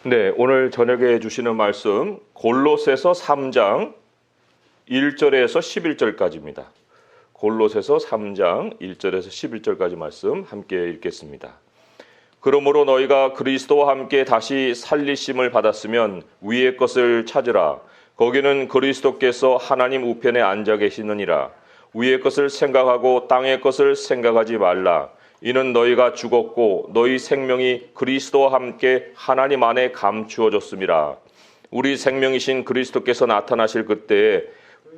네, 오늘 저녁에 주시는 말씀 골로새서 3장 1절에서 11절까지입니다. 골로새서 3장 1절에서 11절까지 말씀 함께 읽겠습니다. 그러므로 너희가 그리스도와 함께 다시 살리심을 받았으면 위의 것을 찾으라. 거기는 그리스도께서 하나님 우편에 앉아 계시느니라. 위의 것을 생각하고 땅의 것을 생각하지 말라. 이는 너희가 죽었고 너희 생명이 그리스도와 함께 하나님 안에 감추어졌음이라. 우리 생명이신 그리스도께서 나타나실 그때에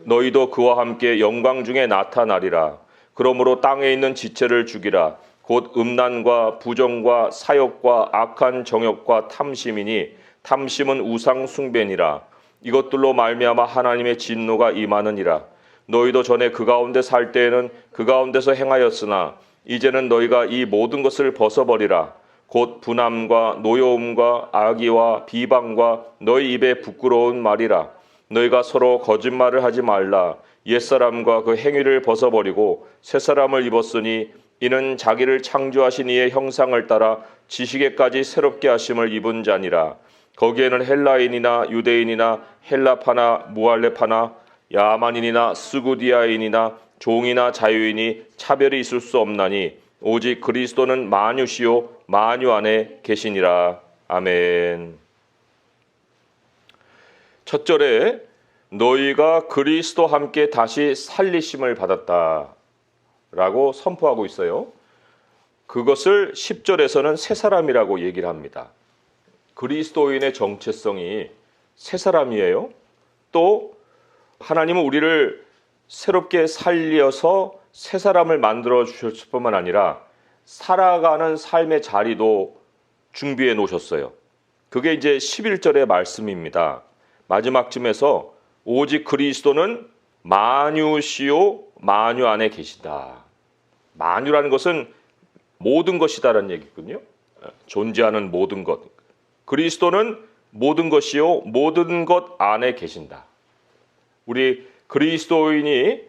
너희도 그와 함께 영광 중에 나타나리라. 그러므로 땅에 있는 지체를 죽이라. 곧 음란과 부정과 사욕과 악한 정욕과 탐심이니 탐심은 우상 숭배니라. 이것들로 말미암아 하나님의 진노가 임하느니라. 너희도 전에 그 가운데 살 때에는 그 가운데서 행하였으나 이제는 너희가 이 모든 것을 벗어버리라. 곧 분함과 노여움과 악의와 비방과 너희 입에 부끄러운 말이라. 너희가 서로 거짓말을 하지 말라. 옛사람과 그 행위를 벗어버리고 새사람을 입었으니 이는 자기를 창조하신 이의 형상을 따라 지식에까지 새롭게 하심을 입은 자니라. 거기에는 헬라인이나 유대인이나 헬라파나 무할레파나 야만인이나 스구디아인이나 종이나 자유인이 차별이 있을 수 없나니 오직 그리스도는 만유시요 만유 안에 계시니라. 아멘. 첫 절에 너희가 그리스도와 함께 다시 살리심을 받았다 라고 선포하고 있어요. 그것을 10절에서는 새 사람이라고 얘기를 합니다. 그리스도인의 정체성이 새 사람이에요. 또 하나님은 우리를 새롭게 살려서 새 사람을 만들어 주셨을 뿐만 아니라 살아가는 삶의 자리도 준비해 놓으셨어요. 그게 이제 11절의 말씀입니다. 마지막쯤에서 오직 그리스도는 만유시요 만유 안에 계시다. 만유라는 것은 모든 것이다라는 얘기거든요. 존재하는 모든 것. 그리스도는 모든 것이요 모든 것 안에 계신다. 우리 그리스도인이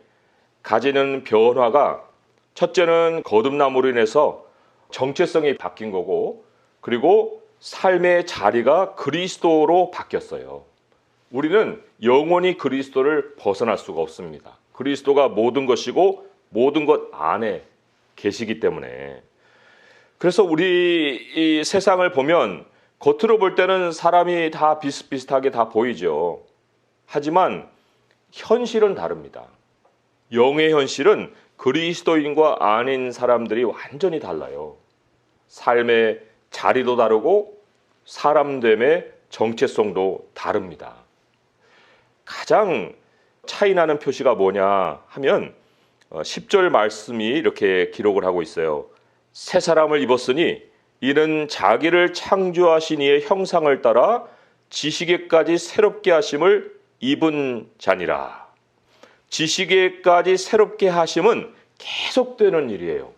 가지는 변화가 첫째는 거듭남으로 인해서 정체성이 바뀐 거고, 그리고 삶의 자리가 그리스도로 바뀌었어요. 우리는 영원히 그리스도를 벗어날 수가 없습니다. 그리스도가 모든 것이고 모든 것 안에 계시기 때문에. 그래서 우리 이 세상을 보면 겉으로 볼 때는 사람이 다 비슷비슷하게 다 보이죠. 하지만 현실은 다릅니다. 영의 현실은 그리스도인과 아닌 사람들이 완전히 달라요. 삶의 자리도 다르고 사람됨의 정체성도 다릅니다. 가장 차이나는 표시가 뭐냐 하면 10절 말씀이 이렇게 기록을 하고 있어요. 새 사람을 입었으니 이는 자기를 창조하신 이의 형상을 따라 지식에까지 새롭게 하심을 입은 자니라. 지식에까지 새롭게 하심은 계속되는 일이에요.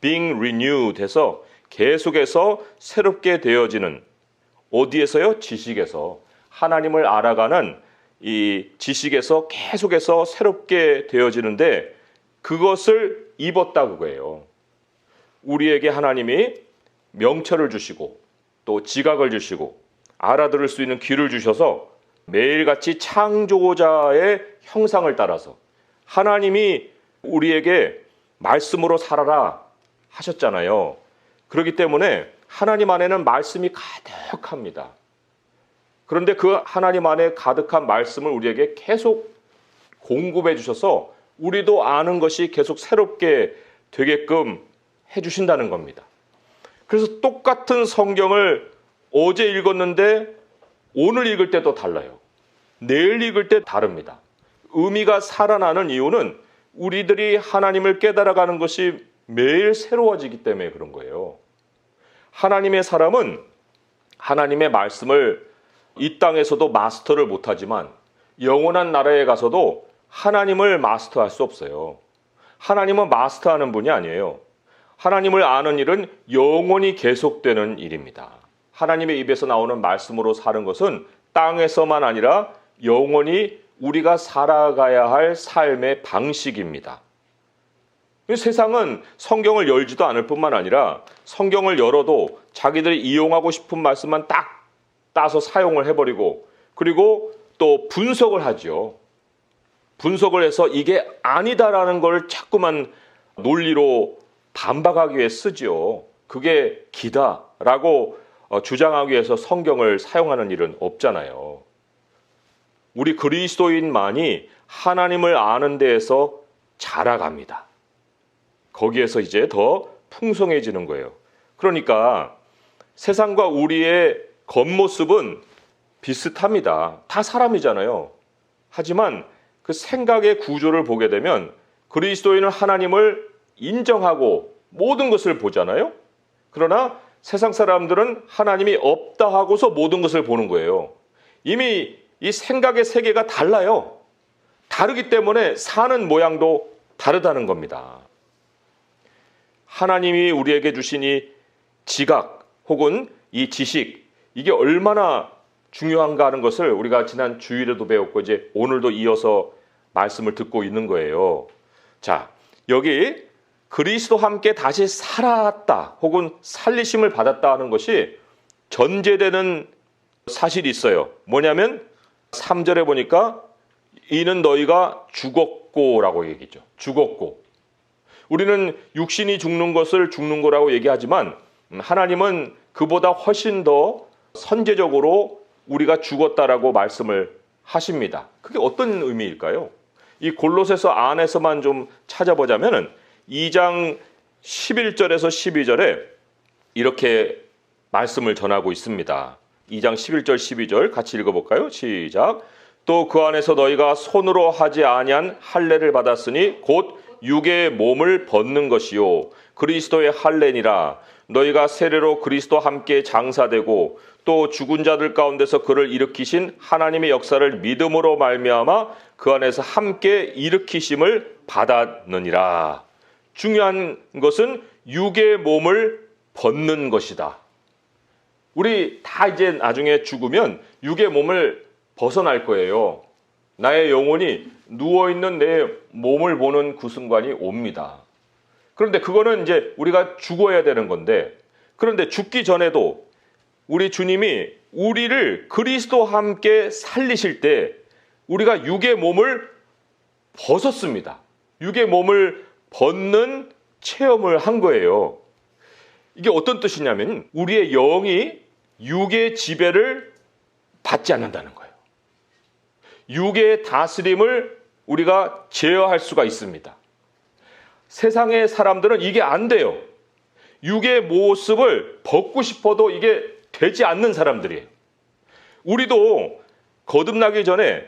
Being renewed 해서 계속해서 새롭게 되어지는, 어디에서요? 지식에서. 하나님을 알아가는 이 지식에서 계속해서 새롭게 되어지는데 그것을 입었다 그거예요. 우리에게 하나님이 명철을 주시고 또 지각을 주시고 알아들을 수 있는 귀를 주셔서 매일같이 창조자의 형상을 따라서 하나님이 우리에게 말씀으로 살아라 하셨잖아요. 그렇기 때문에 하나님 안에는 말씀이 가득합니다. 그런데 그 하나님 안에 가득한 말씀을 우리에게 계속 공급해 주셔서 우리도 아는 것이 계속 새롭게 되게끔 해주신다는 겁니다. 그래서 똑같은 성경을 어제 읽었는데 오늘 읽을 때 또 달라요. 내일 읽을 때 다릅니다. 의미가 살아나는 이유는 우리들이 하나님을 깨달아가는 것이 매일 새로워지기 때문에 그런 거예요. 하나님의 사람은 하나님의 말씀을 이 땅에서도 마스터를 못하지만 영원한 나라에 가서도 하나님을 마스터할 수 없어요. 하나님은 마스터하는 분이 아니에요. 하나님을 아는 일은 영원히 계속되는 일입니다. 하나님의 입에서 나오는 말씀으로 사는 것은 땅에서만 아니라 영원히 우리가 살아가야 할 삶의 방식입니다. 세상은 성경을 열지도 않을 뿐만 아니라 성경을 열어도 자기들이 이용하고 싶은 말씀만 딱 따서 사용을 해버리고 그리고 또 분석을 하죠. 분석을 해서 이게 아니다라는 걸 자꾸만 논리로 반박하기 위해 쓰죠. 그게 기다라고 주장하기 위해서 성경을 사용하는 일은 없잖아요. 우리 그리스도인만이 하나님을 아는 데에서 자라갑니다. 거기에서 이제 더 풍성해지는 거예요. 그러니까 세상과 우리의 겉모습은 비슷합니다. 다 사람이잖아요. 하지만 그 생각의 구조를 보게 되면 그리스도인은 하나님을 인정하고 모든 것을 보잖아요. 그러나 세상 사람들은 하나님이 없다 하고서 모든 것을 보는 거예요. 이미 이 생각의 세계가 달라요. 다르기 때문에 사는 모양도 다르다는 겁니다. 하나님이 우리에게 주신 이 지각 혹은 이 지식, 이게 얼마나 중요한가 하는 것을 우리가 지난 주일에도 배웠고 이제 오늘도 이어서 말씀을 듣고 있는 거예요. 자, 여기 그리스도와 함께 다시 살았다 혹은 살리심을 받았다 하는 것이 전제되는 사실이 있어요. 뭐냐면 3절에 보니까 이는 너희가 죽었고 라고 얘기죠. 죽었고. 우리는 육신이 죽는 것을 죽는 거라고 얘기하지만 하나님은 그보다 훨씬 더 선제적으로 우리가 죽었다라고 말씀을 하십니다. 그게 어떤 의미일까요? 이 골로새서 안에서만 좀 찾아보자면 2장 11절에서 12절에 이렇게 말씀을 전하고 있습니다. 2장 11절 12절 같이 읽어볼까요? 시작. 또 그 안에서 너희가 손으로 하지 아니한 할례를 받았으니 곧 육의 몸을 벗는 것이요 그리스도의 할례니라. 너희가 세례로 그리스도와 함께 장사되고 또 죽은 자들 가운데서 그를 일으키신 하나님의 역사를 믿음으로 말미암아 그 안에서 함께 일으키심을 받았느니라. 중요한 것은 육의 몸을 벗는 것이다. 우리 다 이제 나중에 죽으면 육의 몸을 벗어날 거예요. 나의 영혼이 누워있는 내 몸을 보는 그 순간이 옵니다. 그런데 그거는 이제 우리가 죽어야 되는 건데, 그런데 죽기 전에도 우리 주님이 우리를 그리스도와 함께 살리실 때 우리가 육의 몸을 벗었습니다. 육의 몸을 벗는 체험을 한 거예요. 이게 어떤 뜻이냐면 우리의 영이 육의 지배를 받지 않는다는 거예요. 육의 다스림을 우리가 제어할 수가 있습니다. 세상의 사람들은 이게 안 돼요. 육의 모습을 벗고 싶어도 이게 되지 않는 사람들이에요. 우리도 거듭나기 전에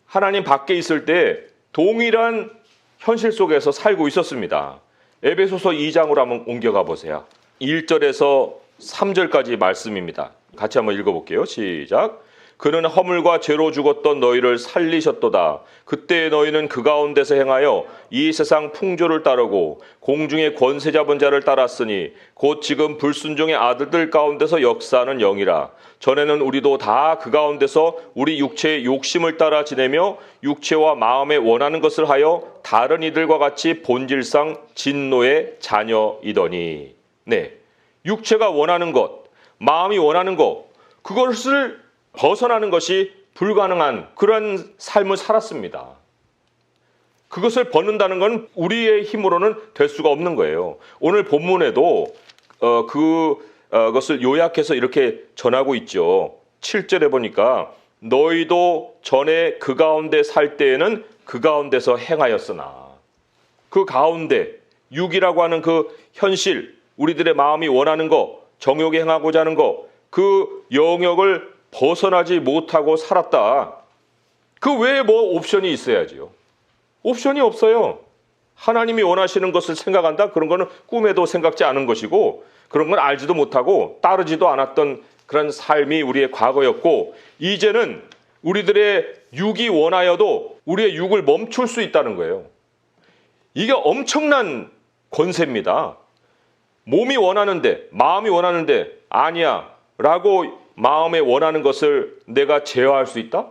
하나님 밖에 있을 때 동일한 현실 속에서 살고 있었습니다. 에베소서 2장으로 한번 옮겨가 보세요. 1절에서 3절까지 말씀입니다. 같이 한번 읽어볼게요. 시작. 그는 허물과 죄로 죽었던 너희를 살리셨도다. 그때 너희는 그 가운데서 행하여 이 세상 풍조를 따르고 공중의 권세 잡은 자를 따랐으니 곧 지금 불순종의 아들들 가운데서 역사하는 영이라. 전에는 우리도 다 그 가운데서 우리 육체의 욕심을 따라 지내며 육체와 마음에 원하는 것을 하여 다른 이들과 같이 본질상 진노의 자녀이더니. 네, 육체가 원하는 것, 마음이 원하는 것, 그것을 벗어나는 것이 불가능한 그런 삶을 살았습니다. 그것을 벗는다는 건 우리의 힘으로는 될 수가 없는 거예요. 오늘 본문에도 그것을 요약해서 이렇게 전하고 있죠. 7절에 보니까 너희도 전에 그 가운데 살 때에는 그 가운데서 행하였으나, 그 가운데 육이라고 하는 그 현실, 우리들의 마음이 원하는 거, 정욕에 행하고자 하는 거, 그 영역을 벗어나지 못하고 살았다. 그 외에 뭐 옵션이 있어야지요. 옵션이 없어요. 하나님이 원하시는 것을 생각한다? 그런 거는 꿈에도 생각지 않은 것이고 그런 건 알지도 못하고 따르지도 않았던 그런 삶이 우리의 과거였고, 이제는 우리들의 육이 원하여도 우리의 육을 멈출 수 있다는 거예요. 이게 엄청난 권세입니다. 몸이 원하는데, 마음이 원하는데 아니야 라고 마음에 원하는 것을 내가 제어할 수 있다?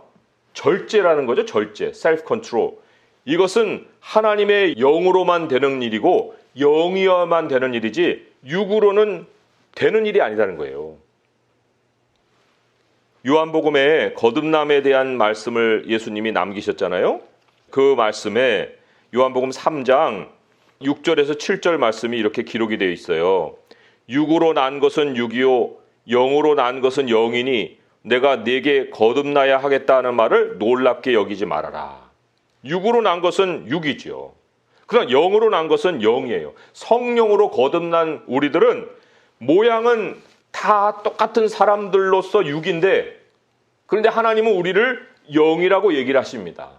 절제라는 거죠. 절제, 셀프 컨트롤. 이것은 하나님의 영으로만 되는 일이고 영이어야만 되는 일이지 육으로는 되는 일이 아니라는 거예요. 요한복음에 거듭남에 대한 말씀을 예수님이 남기셨잖아요. 그 말씀에 요한복음 3장 6절에서 7절 말씀이 이렇게 기록이 되어 있어요. 육으로 난 것은 육이요 영으로 난 것은 영이니 내가 네게 거듭나야 하겠다는 말을 놀랍게 여기지 말아라. 육으로 난 것은 육이죠. 그러나 영으로 난 것은 영이에요. 성령으로 거듭난 우리들은 모양은 다 똑같은 사람들로서 육인데, 그런데 하나님은 우리를 영이라고 얘기를 하십니다.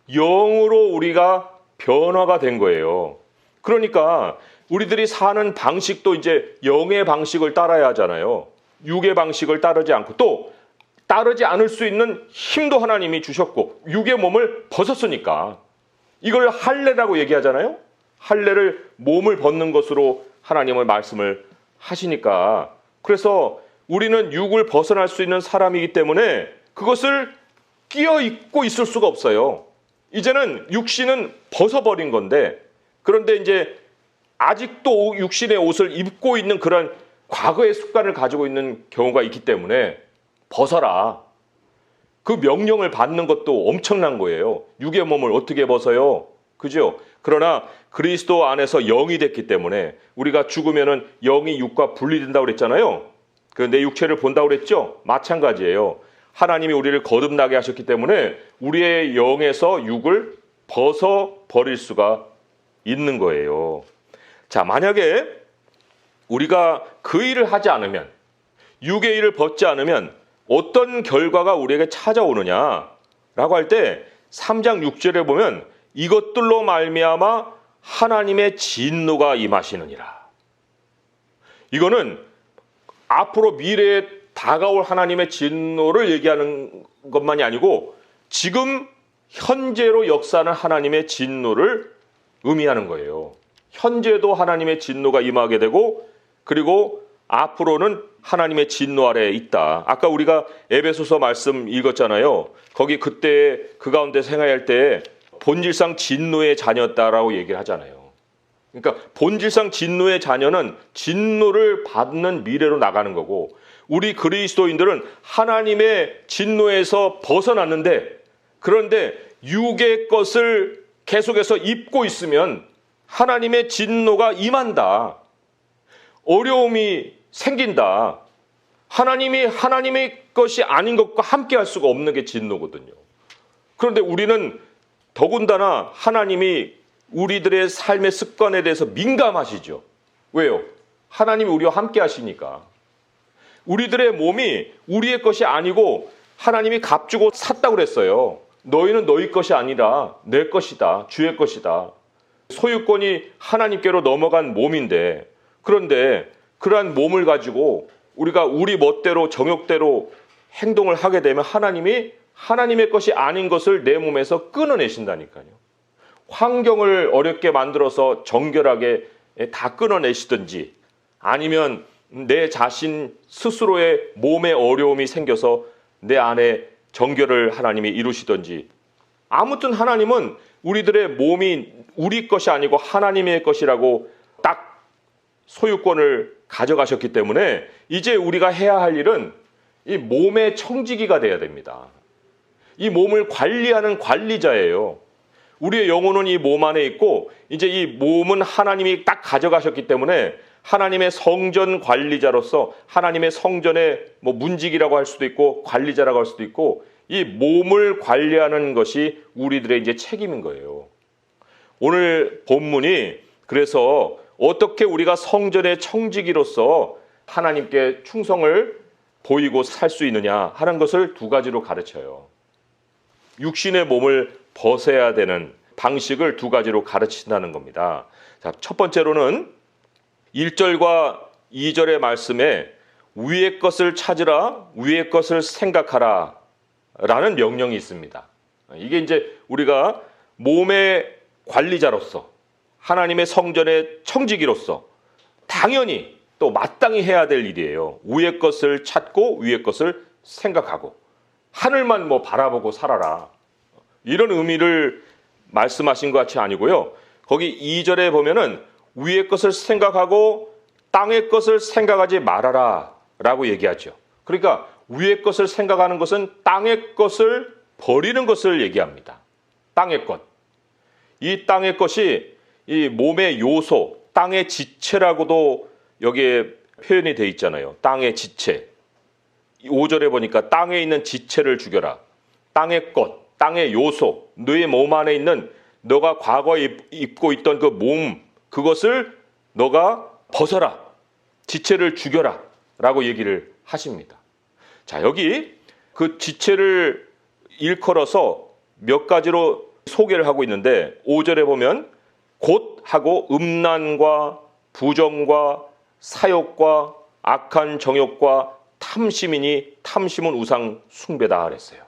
영으로 우리가 변화가 된 거예요. 그러니까 우리들이 사는 방식도 이제 영의 방식을 따라야 하잖아요. 육의 방식을 따르지 않고, 또 따르지 않을 수 있는 힘도 하나님이 주셨고 육의 몸을 벗었으니까 이걸 할례라고 얘기하잖아요. 할례를 몸을 벗는 것으로 하나님의 말씀을 하시니까, 그래서 우리는 육을 벗어날 수 있는 사람이기 때문에 그것을 끼어 입고 있을 수가 없어요. 이제는 육신은 벗어버린 건데, 그런데 이제 아직도 육신의 옷을 입고 있는 그런 과거의 습관을 가지고 있는 경우가 있기 때문에 벗어라. 그 명령을 받는 것도 엄청난 거예요. 육의 몸을 어떻게 벗어요? 그죠? 그러나 그리스도 안에서 영이 됐기 때문에 우리가 죽으면은 영이 육과 분리된다고 그랬잖아요. 그 내 육체를 본다고 그랬죠? 마찬가지예요. 하나님이 우리를 거듭나게 하셨기 때문에 우리의 영에서 육을 벗어버릴 수가 있는 거예요. 자, 만약에 우리가 그 일을 하지 않으면, 육의 일을 벗지 않으면 어떤 결과가 우리에게 찾아오느냐라고 할 때 3장 6절에 보면 이것들로 말미암아 하나님의 진노가 임하시느니라. 이거는 앞으로 미래에 다가올 하나님의 진노를 얘기하는 것만이 아니고 지금 현재로 역사하는 하나님의 진노를 의미하는 거예요. 현재도 하나님의 진노가 임하게 되고, 그리고 앞으로는 하나님의 진노 아래에 있다. 아까 우리가 에베소서 말씀 읽었잖아요. 거기 그때 그 가운데 생활할 때 본질상 진노의 자녀였다라고 얘기를 하잖아요. 그러니까 본질상 진노의 자녀는 진노를 받는 미래로 나가는 거고, 우리 그리스도인들은 하나님의 진노에서 벗어났는데, 그런데 육의 것을 계속해서 입고 있으면 하나님의 진노가 임한다. 어려움이 생긴다. 하나님이 하나님의 것이 아닌 것과 함께 할 수가 없는 게 진노거든요. 그런데 우리는 더군다나 하나님이 우리들의 삶의 습관에 대해서 민감하시죠. 왜요? 하나님이 우리와 함께 하시니까. 우리들의 몸이 우리의 것이 아니고 하나님이 값주고 샀다고 그랬어요. 너희는 너희 것이 아니라 내 것이다. 주의 것이다. 소유권이 하나님께로 넘어간 몸인데, 그런데 그러한 몸을 가지고 우리가 우리 멋대로 정욕대로 행동을 하게 되면 하나님이 하나님의 것이 아닌 것을 내 몸에서 끊어내신다니까요. 환경을 어렵게 만들어서 정결하게 다 끊어내시든지, 아니면 내 자신 스스로의 몸에 어려움이 생겨서 내 안에 정결을 하나님이 이루시든지, 아무튼 하나님은 우리들의 몸이 우리 것이 아니고 하나님의 것이라고 딱 소유권을 가져가셨기 때문에 이제 우리가 해야 할 일은 이 몸의 청지기가 돼야 됩니다. 이 몸을 관리하는 관리자예요. 우리의 영혼은 이 몸 안에 있고, 이제 이 몸은 하나님이 딱 가져가셨기 때문에 하나님의 성전 관리자로서 하나님의 성전의 문직이라고 할 수도 있고 관리자라고 할 수도 있고, 이 몸을 관리하는 것이 우리들의 이제 책임인 거예요. 오늘 본문이 그래서 어떻게 우리가 성전의 청지기로서 하나님께 충성을 보이고 살 수 있느냐 하는 것을 두 가지로 가르쳐요. 육신의 몸을 벗어야 되는 방식을 두 가지로 가르친다는 겁니다. 자, 첫 번째로는 1절과 2절의 말씀에 위의 것을 찾으라, 위의 것을 생각하라 라는 명령이 있습니다. 이게 이제 우리가 몸의 관리자로서 하나님의 성전의 청지기로서 당연히 또 마땅히 해야 될 일이에요. 위의 것을 찾고 위의 것을 생각하고 하늘만 바라보고 살아라, 이런 의미를 말씀하신 것 같이 아니고요. 거기 2절에 보면은 위의 것을 생각하고 땅의 것을 생각하지 말아라 라고 얘기하죠. 그러니까 위의 것을 생각하는 것은 땅의 것을 버리는 것을 얘기합니다. 땅의 것. 이 땅의 것이 이 몸의 요소, 땅의 지체라고도 여기에 표현이 돼 있잖아요. 땅의 지체. 5절에 보니까 땅에 있는 지체를 죽여라. 땅의 것, 땅의 요소, 너의 몸 안에 있는 너가 과거에 입고 있던 그 몸, 그것을 너가 벗어라. 지체를 죽여라. 라고 얘기를 하십니다. 자, 여기 그 지체를 일컬어서 몇 가지로 소개를 하고 있는데 5절에 보면 곧 하고 음란과 부정과 사욕과 악한 정욕과 탐심이니 탐심은 우상 숭배다 그랬어요.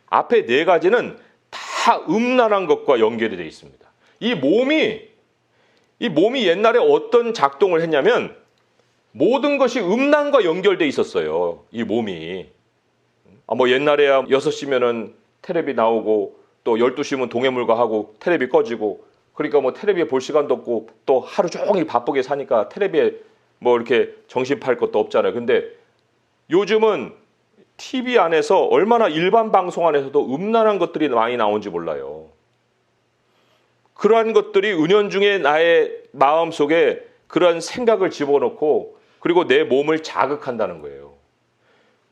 앞에 네 가지는 다 음란한 것과 연결이 되어 있습니다. 이 몸이 옛날에 어떤 작동을 했냐면 모든 것이 음란과 연결되어 있었어요. 이 몸이. 뭐 옛날에야 6시면은 텔레비 나오고 또 12시면 동해물과 하고 텔레비 꺼지고 그러니까 뭐 텔레비에 볼 시간도 없고 또 하루 종일 바쁘게 사니까 텔레비에 뭐 이렇게 정신 팔 것도 없잖아요. 근데 요즘은 TV 안에서 얼마나 일반 방송 안에서도 음란한 것들이 많이 나오는지 몰라요. 그러한 것들이 은연중에 나의 마음속에 그런 생각을 집어넣고 그리고 내 몸을 자극한다는 거예요.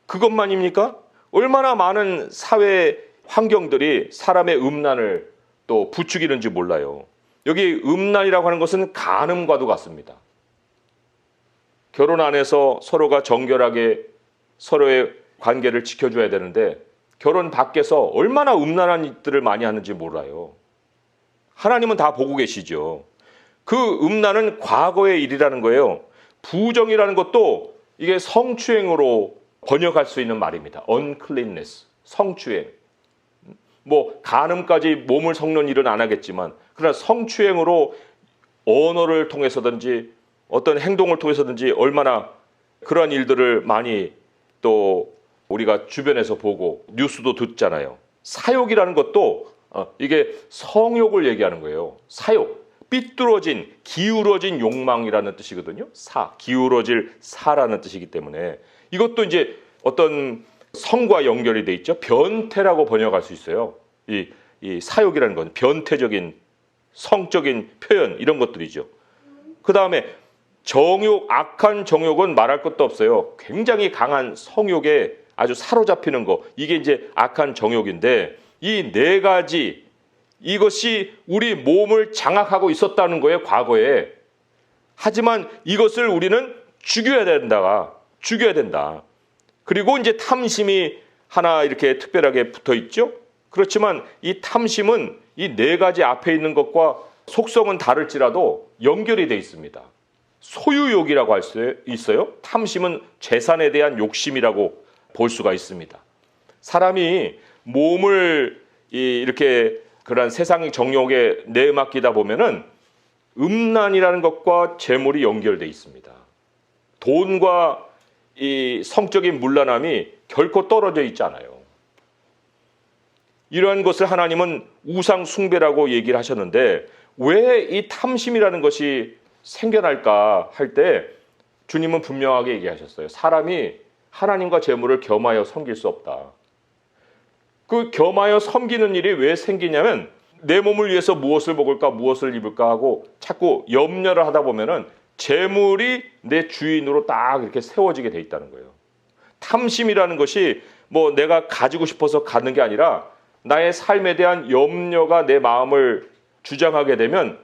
그것만입니까? 얼마나 많은 사회 환경들이 사람의 음란을 또 부추기는지 몰라요. 여기 음란이라고 하는 것은 간음과도 같습니다. 결혼 안에서 서로가 정결하게 서로의 관계를 지켜줘야 되는데 결혼 밖에서 얼마나 음란한 일들을 많이 하는지 몰라요. 하나님은 다 보고 계시죠. 그 음란은 과거의 일이라는 거예요. 부정이라는 것도 이게 성추행으로 번역할 수 있는 말입니다. uncleanness, 성추행. 뭐 간음까지 몸을 섞는 일은 안 하겠지만 그러나 성추행으로 언어를 통해서든지 어떤 행동을 통해서든지 얼마나 그러한 일들을 많이 또 우리가 주변에서 보고 뉴스도 듣잖아요. 사욕이라는 것도 이게 성욕을 얘기하는 거예요. 사욕, 삐뚤어진, 기울어진 욕망이라는 뜻이거든요. 기울어질 사라는 뜻이기 때문에 이것도 이제 어떤 성과 연결이 돼 있죠. 변태라고 번역할 수 있어요. 이 사욕이라는 건 변태적인 성적인 표현 이런 것들이죠. 그 다음에 정욕, 악한 정욕은 말할 것도 없어요. 굉장히 강한 성욕에 아주 사로잡히는 거. 이게 이제 악한 정욕인데 이 네 가지 이것이 우리 몸을 장악하고 있었다는 거예요. 과거에. 하지만 이것을 우리는 죽여야 된다. 그리고 이제 탐심이 하나 이렇게 특별하게 붙어 있죠. 그렇지만 이 탐심은 이 네 가지 앞에 있는 것과 속성은 다를지라도 연결이 돼 있습니다. 소유욕이라고 할 수 있어요. 탐심은 재산에 대한 욕심이라고 볼 수가 있습니다. 사람이 몸을 이렇게 그런 세상의 정욕에 내맡기다 보면은 음란이라는 것과 재물이 연결돼 있습니다. 돈과 이 성적인 문란함이 결코 떨어져 있지 않아요. 이러한 것을 하나님은 우상 숭배라고 얘기를 하셨는데 왜 이 탐심이라는 것이 생겨날까 할 때 주님은 분명하게 얘기하셨어요. 사람이 하나님과 재물을 겸하여 섬길 수 없다. 그 겸하여 섬기는 일이 왜 생기냐면 내 몸을 위해서 무엇을 먹을까 무엇을 입을까 하고 자꾸 염려를 하다 보면은 재물이 내 주인으로 딱 이렇게 세워지게 돼 있다는 거예요. 탐심이라는 것이 뭐 내가 가지고 싶어서 갖는 게 아니라 나의 삶에 대한 염려가 내 마음을 주장하게 되면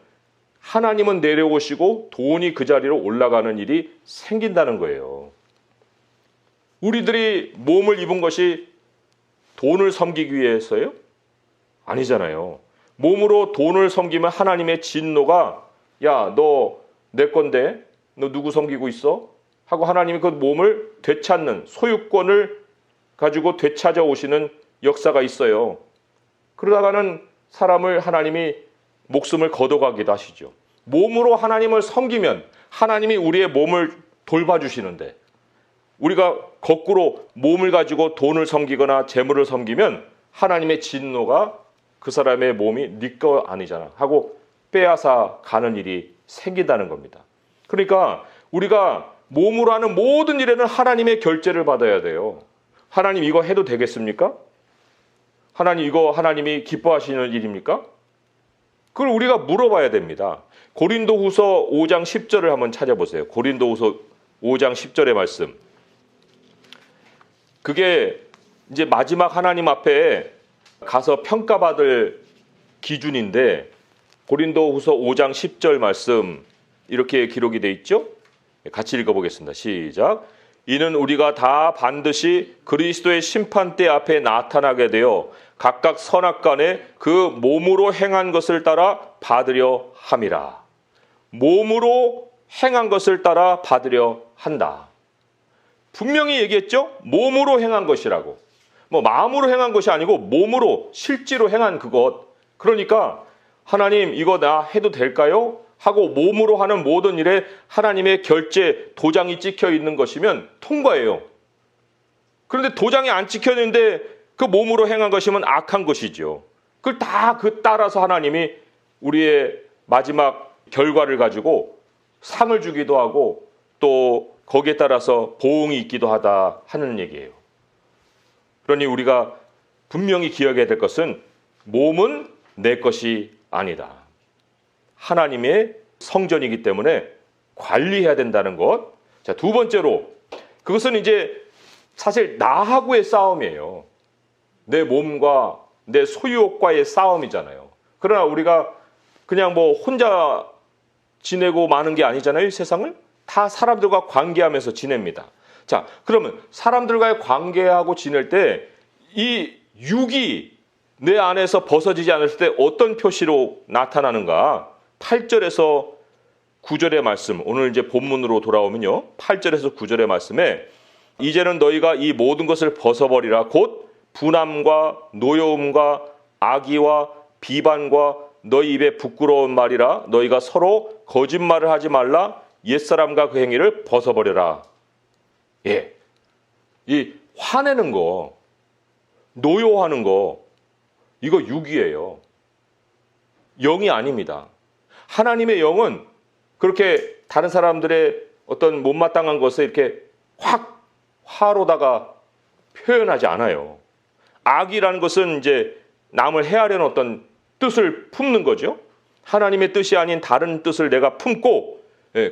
하나님은 내려오시고 돈이 그 자리로 올라가는 일이 생긴다는 거예요. 우리들이 몸을 입은 것이 돈을 섬기기 위해서요? 아니잖아요. 몸으로 돈을 섬기면 하나님의 진노가 야, 너 내 건데 너 누구 섬기고 있어? 하고 하나님이 그 몸을 되찾는 소유권을 가지고 되찾아 오시는 역사가 있어요. 그러다가는 사람을 하나님이 목숨을 걷어가기도 하시죠. 몸으로 하나님을 섬기면 하나님이 우리의 몸을 돌봐주시는데 우리가 거꾸로 몸을 가지고 돈을 섬기거나 재물을 섬기면 하나님의 진노가 그 사람의 몸이 네 거 아니잖아 하고 빼앗아 가는 일이 생긴다는 겁니다. 그러니까 우리가 몸으로 하는 모든 일에는 하나님의 결재를 받아야 돼요. 하나님 이거 해도 되겠습니까? 하나님 이거 하나님이 기뻐하시는 일입니까? 그걸 우리가 물어봐야 됩니다. 고린도후서 5장 10절을 한번 찾아보세요. 고린도후서 5장 10절의 말씀. 그게 이제 마지막 하나님 앞에 가서 평가받을 기준인데 고린도후서 5장 10절 말씀 이렇게 기록이 돼 있죠? 같이 읽어보겠습니다. 시작. 이는 우리가 다 반드시 그리스도의 심판대 앞에 나타나게 되어 각각 선악간에 그 몸으로 행한 것을 따라 받으려 함이라. 몸으로 행한 것을 따라 받으려 한다. 분명히 얘기했죠? 몸으로 행한 것이라고. 뭐 마음으로 행한 것이 아니고 몸으로 실제로 행한 그것. 그러니까 하나님 이거 나 해도 될까요? 하고 몸으로 하는 모든 일에 하나님의 결재 도장이 찍혀 있는 것이면 통과예요. 그런데 도장이 안 찍혀 있는데 그 몸으로 행한 것이면 악한 것이죠. 그걸 다 그 따라서 하나님이 우리의 마지막 결과를 가지고 상을 주기도 하고 또 거기에 따라서 보응이 있기도 하다 하는 얘기예요. 그러니 우리가 분명히 기억해야 될 것은 몸은 내 것이 아니다. 하나님의 성전이기 때문에 관리해야 된다는 것. 자, 두 번째로 그것은 이제 사실 나하고의 싸움이에요. 내 몸과 내 소유욕과의 싸움이잖아요. 그러나 우리가 그냥 뭐 혼자 지내고 마는 게 아니잖아요. 이 세상을 다 사람들과 관계하면서 지냅니다. 자, 그러면 사람들과의 관계하고 지낼 때 이 육이 내 안에서 벗어지지 않을 때 어떤 표시로 나타나는가? 8절에서 9절의 말씀, 오늘 이제 본문으로 돌아오면요. 8절에서 9절의 말씀에 이제는 너희가 이 모든 것을 벗어버리라. 곧 분함과 노여움과 악의와 비반과 너희 입에 부끄러운 말이라. 너희가 서로 거짓말을 하지 말라. 옛사람과 그 행위를 벗어버려라. 예, 이 화내는 거, 노여하는 거, 이거 육이에요. 영이 아닙니다. 하나님의 영은 그렇게 다른 사람들의 어떤 못마땅한 것을 이렇게 확 화로다가 표현하지 않아요. 악이라는 것은 이제 남을 해하려는 어떤 뜻을 품는 거죠. 하나님의 뜻이 아닌 다른 뜻을 내가 품고,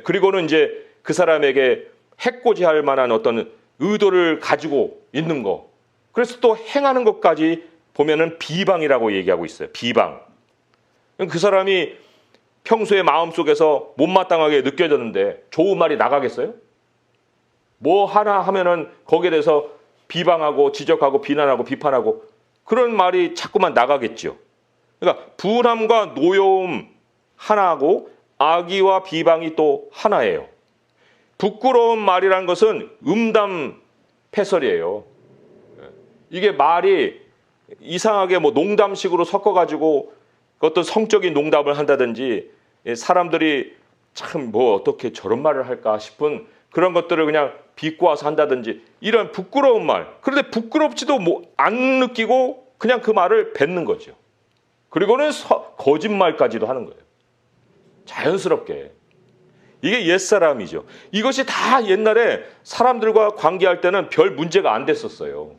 그리고는 이제 그 사람에게 해코지할 만한 어떤 의도를 가지고 있는 거. 그래서 또 행하는 것까지 보면은 비방이라고 얘기하고 있어요. 비방. 그 사람이 평소에 마음속에서 못마땅하게 느껴졌는데 좋은 말이 나가겠어요? 뭐 하나 하면은 거기에 대해서 비방하고 지적하고 비난하고 비판하고 그런 말이 자꾸만 나가겠죠. 그러니까 분함과 노여움 하나하고 악의와 비방이 또 하나예요. 부끄러운 말이란 것은 음담패설이에요. 이게 말이 이상하게 뭐 농담식으로 섞어가지고 어떤 성적인 농담을 한다든지 사람들이 참 뭐 어떻게 저런 말을 할까 싶은 그런 것들을 그냥 비꼬아서 한다든지 이런 부끄러운 말. 그런데 부끄럽지도 안 느끼고 그냥 그 말을 뱉는 거죠. 그리고는 거짓말까지도 하는 거예요. 자연스럽게. 이게 옛사람이죠. 이것이 다 옛날에 사람들과 관계할 때는 별 문제가 안 됐었어요.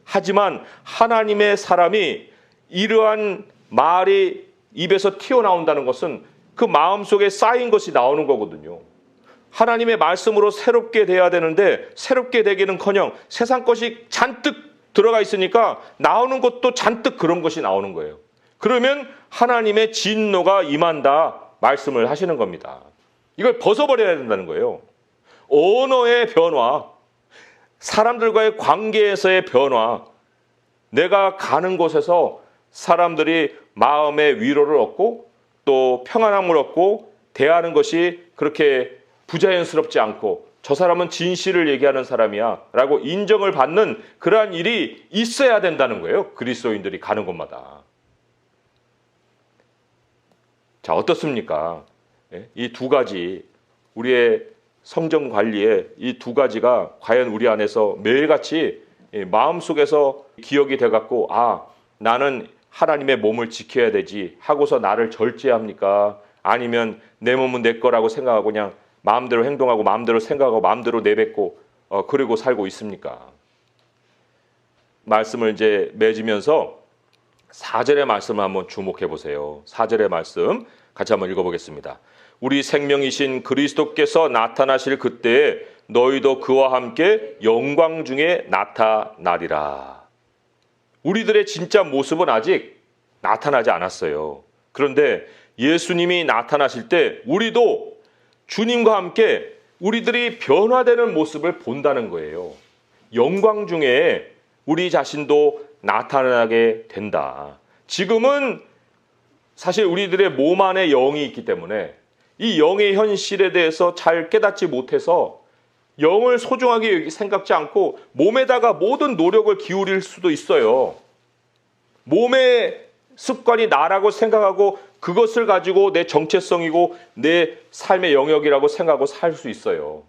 하지만 하나님의 사람이 이러한 말이 입에서 튀어나온다는 것은 그 마음속에 쌓인 것이 나오는 거거든요. 하나님의 말씀으로 새롭게 돼야 되는데 새롭게 되기는커녕 세상 것이 잔뜩 들어가 있으니까 나오는 것도 잔뜩 그런 것이 나오는 거예요. 그러면 하나님의 진노가 임한다 말씀을 하시는 겁니다. 이걸 벗어버려야 된다는 거예요. 언어의 변화, 사람들과의 관계에서의 변화, 내가 가는 곳에서 사람들이 마음의 위로를 얻고 또 평안함을 얻고 대하는 것이 그렇게 부자연스럽지 않고 저 사람은 진실을 얘기하는 사람이야 라고 인정을 받는 그러한 일이 있어야 된다는 거예요. 그리스도인들이 가는 곳마다. 자, 어떻습니까? 이 두 가지, 우리의 성전 관리에 이 두 가지가 과연 우리 안에서 매일같이 마음속에서 기억이 돼갖고 나는 하나님의 몸을 지켜야 되지 하고서 나를 절제합니까? 아니면 내 몸은 내 거라고 생각하고 그냥 마음대로 행동하고 마음대로 생각하고 마음대로 내뱉고 그러고 살고 있습니까? 말씀을 이제 맺으면서 4절의 말씀을 한번 주목해 보세요. 4절의 말씀 같이 한번 읽어보겠습니다. 우리 생명이신 그리스도께서 나타나실 그때에 너희도 그와 함께 영광 중에 나타나리라. 우리들의 진짜 모습은 아직 나타나지 않았어요. 그런데 예수님이 나타나실 때 우리도 주님과 함께 우리들이 변화되는 모습을 본다는 거예요. 영광 중에 우리 자신도 나타나게 된다. 지금은 사실 우리들의 몸 안에 영이 있기 때문에 이 영의 현실에 대해서 잘 깨닫지 못해서 영을 소중하게 생각지 않고 몸에다가 모든 노력을 기울일 수도 있어요. 몸의 습관이 나라고 생각하고 그것을 가지고 내 정체성이고 내 삶의 영역이라고 생각하고 살 수 있어요.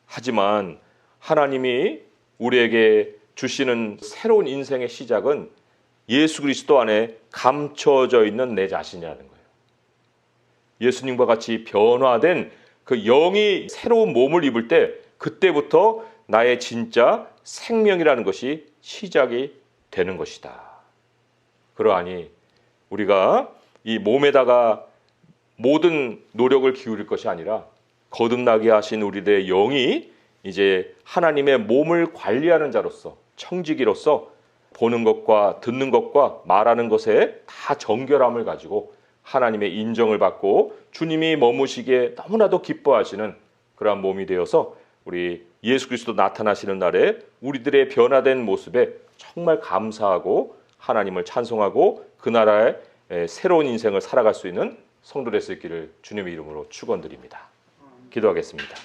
하지만 하나님이 우리에게 주시는 새로운 인생의 시작은 예수 그리스도 안에 감춰져 있는 내 자신이라는 거예요. 예수님과 같이 변화된 그 영이 새로운 몸을 입을 때 그때부터 나의 진짜 생명이라는 것이 시작이 되는 것이다. 그러하니 우리가 이 몸에다가 모든 노력을 기울일 것이 아니라 거듭나게 하신 우리들의 영이 이제 하나님의 몸을 관리하는 자로서 청지기로서 보는 것과 듣는 것과 말하는 것에 다 정결함을 가지고 하나님의 인정을 받고 주님이 머무시기에 너무나도 기뻐하시는 그러한 몸이 되어서 우리 예수 그리스도 나타나시는 날에 우리들의 변화된 모습에 정말 감사하고 하나님을 찬송하고 그 나라의 새로운 인생을 살아갈 수 있는 성도될 수 있기를 주님의 이름으로 축원드립니다. 기도하겠습니다.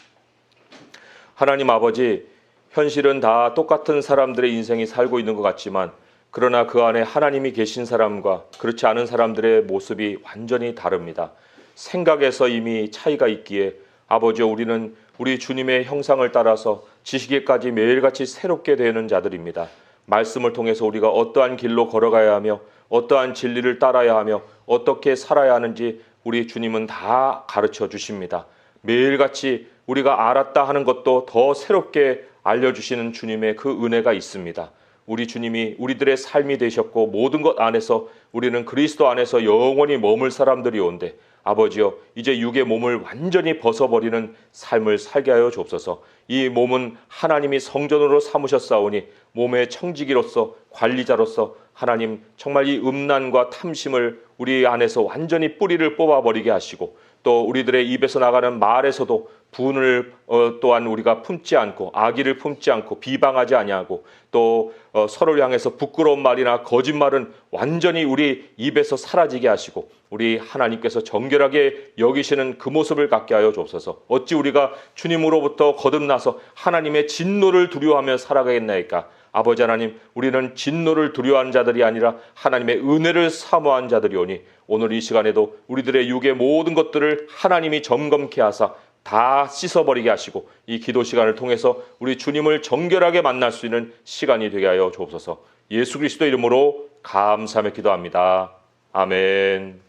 하나님 아버지, 현실은 다 똑같은 사람들의 인생이 살고 있는 것 같지만 그러나 그 안에 하나님이 계신 사람과 그렇지 않은 사람들의 모습이 완전히 다릅니다. 생각에서 이미 차이가 있기에 아버지여 우리는 우리 주님의 형상을 따라서 지식에까지 매일같이 새롭게 되는 자들입니다. 말씀을 통해서 우리가 어떠한 길로 걸어가야 하며 어떠한 진리를 따라야 하며 어떻게 살아야 하는지 우리 주님은 다 가르쳐 주십니다. 매일같이 우리가 알았다 하는 것도 더 새롭게 알려주시는 주님의 그 은혜가 있습니다. 우리 주님이 우리들의 삶이 되셨고 모든 것 안에서 우리는 그리스도 안에서 영원히 머물 사람들이 온데 아버지여 이제 육의 몸을 완전히 벗어버리는 삶을 살게 하여 주옵소서. 이 몸은 하나님이 성전으로 삼으셨사오니 몸의 청지기로서 관리자로서 하나님 정말 이 음란과 탐심을 우리 안에서 완전히 뿌리를 뽑아버리게 하시고 또 우리들의 입에서 나가는 말에서도 분을 또한 우리가 품지 않고 악의를 품지 않고 비방하지 아니하고 또 서로를 향해서 부끄러운 말이나 거짓말은 완전히 우리 입에서 사라지게 하시고 우리 하나님께서 정결하게 여기시는 그 모습을 갖게 하여 주옵소서. 어찌 우리가 주님으로부터 거듭나서 하나님의 진노를 두려워하며 살아가겠나이까. 아버지 하나님, 우리는 진노를 두려워하는 자들이 아니라 하나님의 은혜를 사모한 자들이오니 오늘 이 시간에도 우리들의 육의 모든 것들을 하나님이 점검케 하사 다 씻어버리게 하시고 이 기도 시간을 통해서 우리 주님을 정결하게 만날 수 있는 시간이 되게 하여 주옵소서. 예수 그리스도 이름으로 감사하며 기도합니다. 아멘.